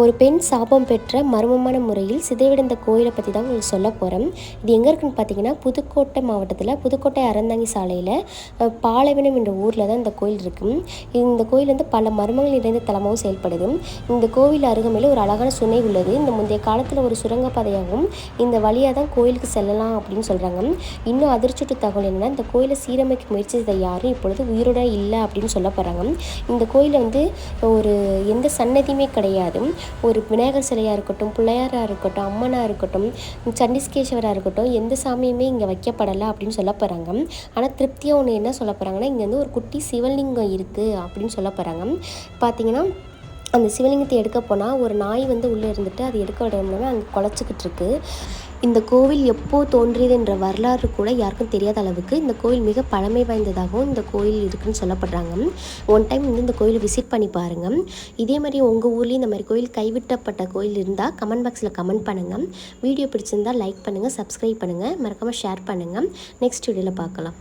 ஒரு பெண் சாபம் பெற்ற மர்மமான முறையில் சிதைவடைந்த கோயிலை பற்றி தான் உங்களுக்கு சொல்ல போகிறேன். இது எங்கே இருக்குன்னு பார்த்தீங்கன்னா, புதுக்கோட்டை மாவட்டத்தில் புதுக்கோட்டை அறந்தாங்கி சாலையில் பாலைவனம் என்ற ஊரில் தான் இந்த கோயில் இருக்குது. இந்த கோயில் வந்து பல மர்மங்கள் நிறைந்த தலமாகவும் செயல்படுது. இந்த கோவில் அருகாமையில் ஒரு அழகான சுனை உள்ளது. இந்த முந்தைய காலத்தில் ஒரு சுரங்கப்பாதையாகவும் இந்த வழியாக தான் கோயிலுக்கு செல்லலாம் அப்படின்னு சொல்கிறாங்க. இன்னும் அதிர்ச்சியூட்டு தகவல் என்னென்னா, இந்த கோயிலை சீரமைக்க முயற்சி செய்த யாரும் இப்பொழுது உயிருடன் இல்லை அப்படின்னு சொல்ல போகிறாங்க. இந்த கோயிலில் வந்து ஒரு எந்த சன்னதியுமே கிடையாது. ஒரு விநாயகர் சிலையாக இருக்கட்டும், பிள்ளையாராக இருக்கட்டும், அம்மனாக இருக்கட்டும், சண்டிகேஸ்வராக இருக்கட்டும், எந்த சாமியுமே இங்கே வைக்கப்படலை அப்படின்னு சொல்ல போகிறாங்க. ஆனால் திருப்தியாக ஒன்று என்ன சொல்ல போகிறாங்கன்னா, இங்கே வந்து ஒரு குட்டி சிவலிங்கம் இருக்குது அப்படின்னு சொல்ல போகிறாங்க. பார்த்தீங்கன்னா, அந்த சிவலிங்கத்தை எடுக்க போனால் ஒரு நாய் வந்து உள்ளே இருந்துட்டு அது எடுக்க விடாம அங்கே குலைச்சிக்கிட்டு இருக்கு. இந்த கோவில் எப்போ தோன்றியது என்ற வரலாறு கூட யாருக்கும் தெரியாத அளவுக்கு இந்த கோவில் மிக பழமை வாய்ந்ததாகவும் இந்த கோயில் இருக்குதுன்னு சொல்லப்படுறாங்க. ஒன் டைம் வந்து இந்த கோயிலை விசிட் பண்ணி பாருங்கள். இதே மாதிரி உங்கள் ஊர்லேயும் இந்த மாதிரி கோயில் கைவிட்டப்பட்ட கோயில் இருந்தால் கமெண்ட் பாக்ஸில் கமெண்ட் பண்ணுங்கள். வீடியோ பிடிச்சிருந்தால் லைக் பண்ணுங்கள், சப்ஸ்கிரைப் பண்ணுங்கள், மறக்காமல் ஷேர் பண்ணுங்கள். நெக்ஸ்ட் வீடியோவில் பார்க்கலாம்.